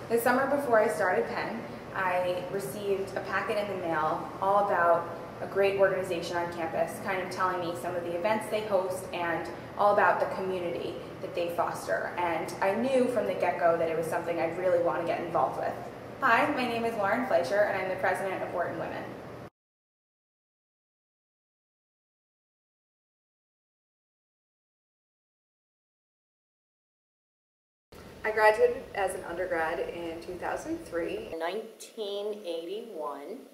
The summer before I started Penn, I received a packet in the mail all about a great organization on campus, kind of telling me some of the events they host and all about the community that they foster. And I knew from the get-go that it was something I'd really want to get involved with. Hi, my name is Lauren Fleischer, and I'm the president of Wharton Women. I graduated as an undergrad in 2003. 1981.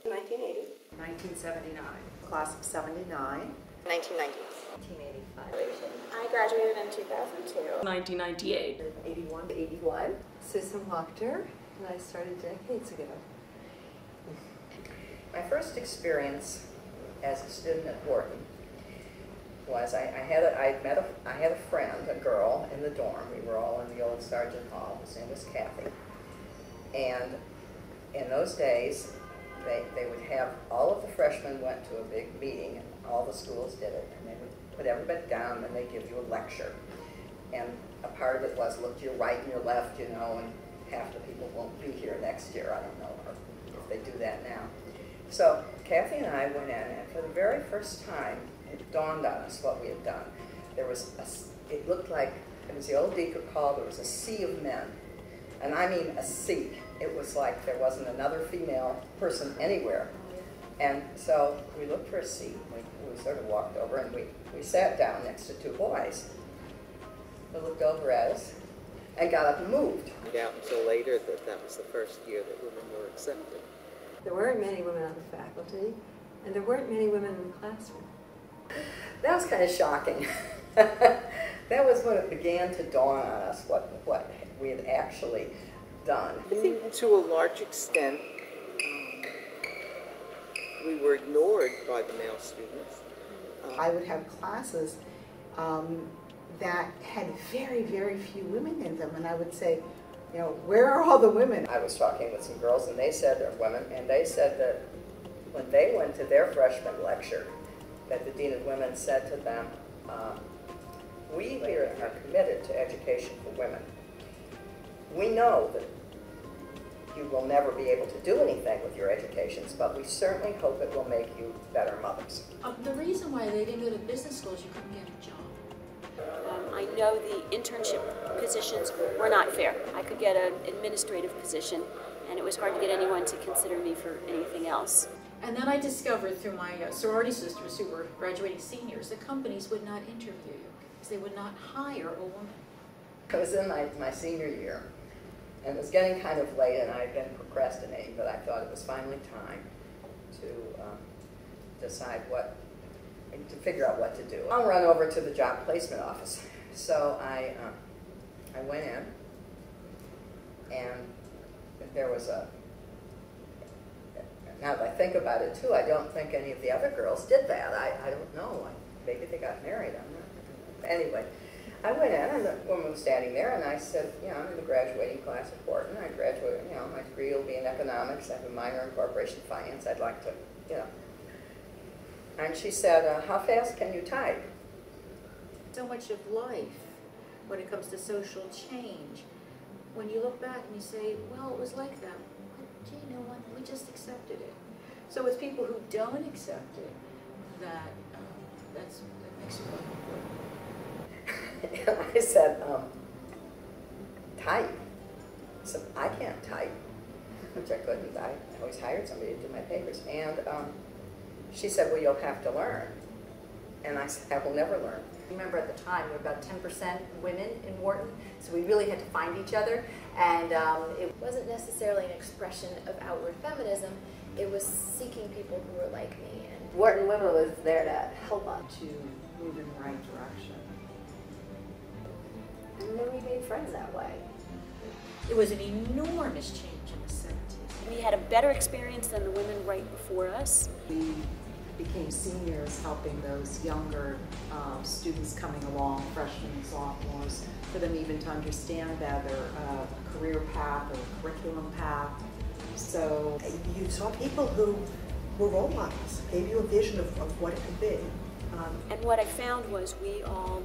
1980. 1979. Class of 79. 1990. 1985. I graduated in 2002. 1998. 81 to 81. Susan Wachter, and I started decades ago. My first experience as a student at Wharton was I had a friend, a girl, in the dorm. We were all in the old Sergeant Hall. His name was Kathy. And in those days, they would have, all of the freshmen went to a big meeting, and all the schools did it. And they would put everybody down, and they'd give you a lecture. And a part of it was look to your right and your left, you know, and half the people won't be here next year. I don't know if they do that now. So Kathy and I went in, and for the very first time, it dawned on us what we had done. There was it looked like, it was the old Deaker call, there was a sea of men. And I mean a sea. It was like there wasn't another female person anywhere. And so we looked for a seat. We sort of walked over and we sat down next to two boys. They looked over at us and got up and moved. Out until later that was the first year that women were accepted. There weren't many women on the faculty, and there weren't many women in the classroom. That was kind of shocking. That was when it began to dawn on us what we had actually done. I think to a large extent we were ignored by the male students. I would have classes that had very, very few women in them, and I would say, you know, where are all the women? I was talking with some girls, and they said they're women, and they said that when they went to their freshman lecture, that the Dean of Women said to them, we here are committed to education for women. We know that you will never be able to do anything with your educations, but we certainly hope it will make you better mothers. The reason why they didn't go to business school is you couldn't get a job. I know the internship positions were not fair. I could get an administrative position, and it was hard to get anyone to consider me for anything else. And then I discovered through my sorority sisters who were graduating seniors that companies would not interview you because they would not hire a woman. I was in my senior year, and it was getting kind of late, and I had been procrastinating, but I thought it was finally time to decide to figure out what to do. I'll run over to the job placement office. So I went in, and there was now that I think about it too, I don't think any of the other girls did that. I don't know. Maybe they got married. I'm not. Anyway, I went in, and the woman was standing there, and I said, you know, I'm in the graduating class at Wharton. I graduated, you know, my degree will be in economics. I have a minor in corporation finance. I'd like to, you know. And she said, how fast can you type? So much of life, when it comes to social change, when you look back and you say, well, it was like that. But, you know what, we just accepted it. So it's people who don't accept it that makes it And I said, type. I said, I can't type, which I couldn't. I always hired somebody to do my papers. And she said, well, you'll have to learn. And I said, I will never learn. Remember at the time, we were about 10% women in Wharton, so we really had to find each other. And it wasn't necessarily an expression of outward feminism, it was seeking people who were like me. And Wharton Women was there to help us. To move in the right direction. And then we made friends that way. It was an enormous change in the 70s. We had a better experience than the women right before us. We became seniors helping those younger students coming along, freshmen and sophomores, for them even to understand better a career path or a curriculum path. So you saw people who were role models, gave you a vision of what it could be. And what I found was we all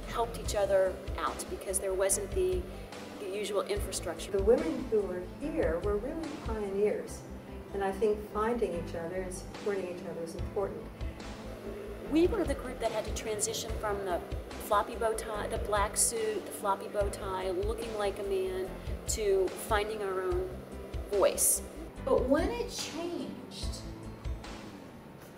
helped each other out because there wasn't the usual infrastructure. The women who were here were really pioneers, and I think finding each other and supporting each other is important. We were the group that had to transition from the floppy bow tie, the black suit, the floppy bow tie, looking like a man, to finding our own voice. But when it changed,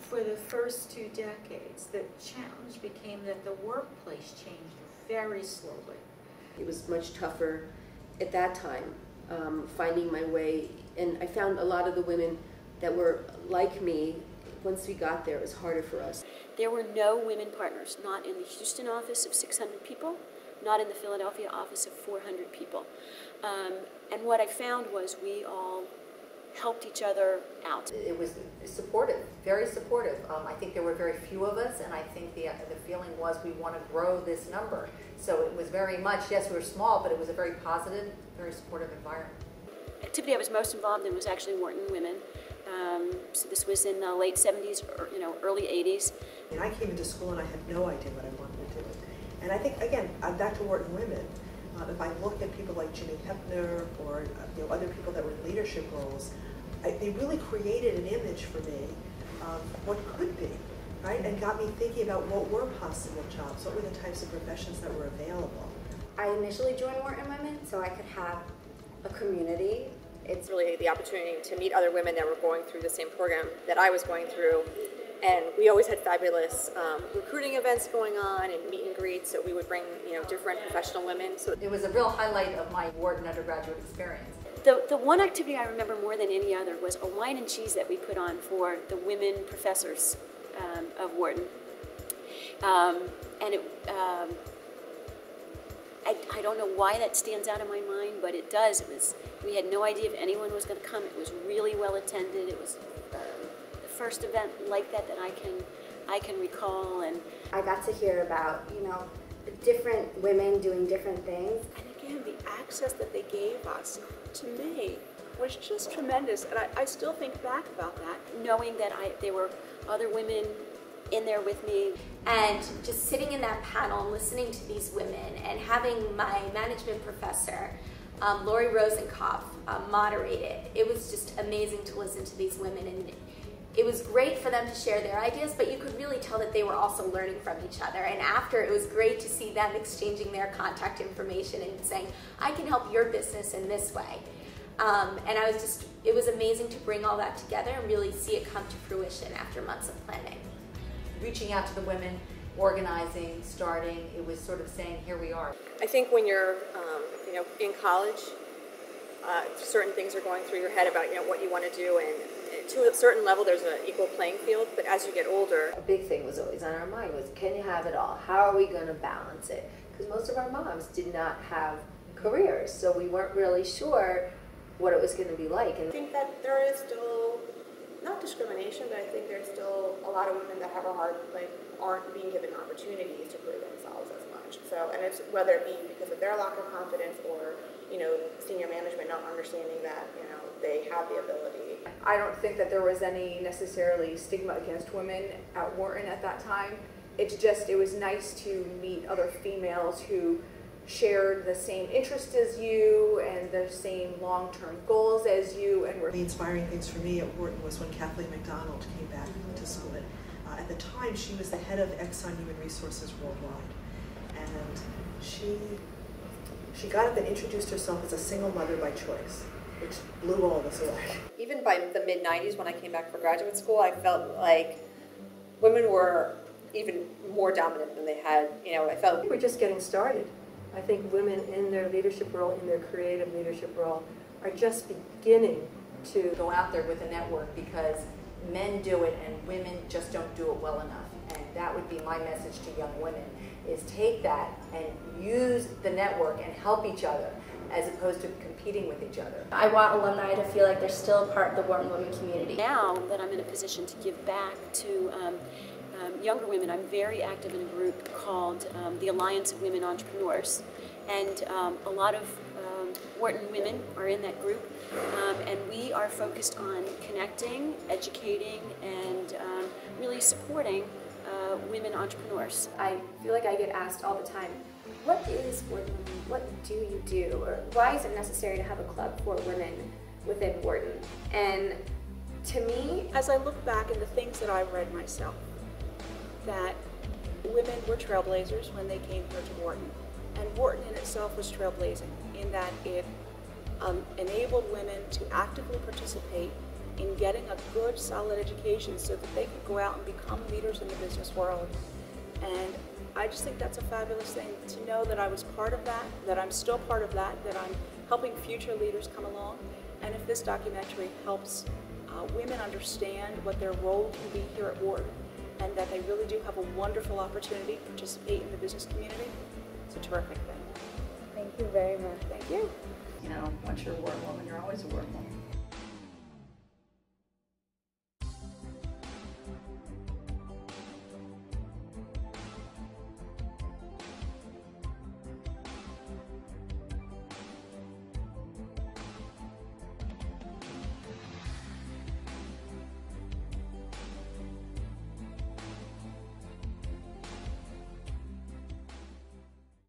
for the first 2 decades, the challenge became that the workplace changed very slowly. It was much tougher at that time, finding my way, and I found a lot of the women that were like me. Once we got there, it was harder for us. There were no women partners, not in the Houston office of 600 people, not in the Philadelphia office of 400 people. And what I found was we all helped each other out. It was supportive, very supportive. I think there were very few of us, and I think the feeling was we want to grow this number. So it was very much, yes, we were small, but it was a very positive, very supportive environment. Activity I was most involved in was actually Wharton Women. So this was in the late 70s, or, early 80s. And I came into school and I had no idea what I wanted to do. And I think, again, back to Wharton Women, if I look at people like Jimmy Hepner or other people that were in leadership roles, they really created an image for me of what could be, right? And got me thinking about what were possible jobs, what were the types of professions that were available. I initially joined Wharton Women so I could have a community. It's really the opportunity to meet other women that were going through the same program that I was going through. And we always had fabulous recruiting events going on and meet and greets, so we would bring different professional women. So it was a real highlight of my Wharton undergraduate experience. The one activity I remember more than any other was a wine and cheese that we put on for the women professors of Wharton. And I don't know why that stands out in my mind, but it does. We had no idea if anyone was going to come. It was really well attended. It was the first event like that I can recall. And I got to hear about, different women doing different things. And again, the access that they gave us, to me, was just tremendous. And I still think back about that. Knowing that there were other women in there with me. And just sitting in that panel and listening to these women and having my management professor, Lori Rosenkopf, moderate it. It was just amazing to listen to these women, and it was great for them to share their ideas, but you could really tell that they were also learning from each other. And after, it was great to see them exchanging their contact information and saying, I can help your business in this way. And it was amazing to bring all that together and really see it come to fruition after months of planning. Reaching out to the women, organizing, starting, it was sort of saying, here we are. I think when you're in college, certain things are going through your head about what you want to do, and to a certain level there's an equal playing field, but as you get older, a big thing was always on our mind was, can you have it all? How are we going to balance it? Because most of our moms did not have careers, so we weren't really sure what it was going to be like. And I think that there is still, not discrimination, but I think there's still a lot of women that have a hard, aren't being given opportunities to prove themselves as much. So, and it's whether it be because of their lack of confidence or, senior management not understanding that, they have the ability. I don't think that there was any necessarily stigma against women at Wharton at that time. It was nice to meet other females who shared the same interests as you and the same long-term goals as you. And The inspiring things for me at Wharton was when Kathleen McDonald came back to school. At the time, she was the head of Exxon Human Resources Worldwide. And she got up and introduced herself as a single mother by choice, which blew all of us away. even by the mid-90s when I came back for graduate school, I felt like women were even more dominant than they had, I felt. We're just getting started. I think women in their leadership role, in their creative leadership role, are just beginning to go out there with a network, because men do it and women just don't do it well enough. And that would be my message to young women, is take that and use the network and help each other, as opposed to competing with each other. I want alumni to feel like they're still a part of the Wharton Women community. Now that I'm in a position to give back to younger women, I'm very active in a group called the Alliance of Women Entrepreneurs. And a lot of Wharton women are in that group. And we are focused on connecting, educating, and really supporting women entrepreneurs. I feel like I get asked all the time, what is Wharton Women? What do you do? Or why is it necessary to have a club for women within Wharton? And to me, as I look back at the things that I've read myself, that women were trailblazers when they came here to Wharton. And Wharton in itself was trailblazing in that it enabled women to actively participate in getting a good, solid education so that they could go out and become leaders in the business world. And I just think that's a fabulous thing to know that I was part of that, that I'm still part of that, that I'm helping future leaders come along. And if this documentary helps women understand what their role can be here at Wharton, and that they really do have a wonderful opportunity to participate in the business community, it's a terrific thing. Thank you very much. Thank you. You know, once you're a Wharton woman, you're always a Wharton woman.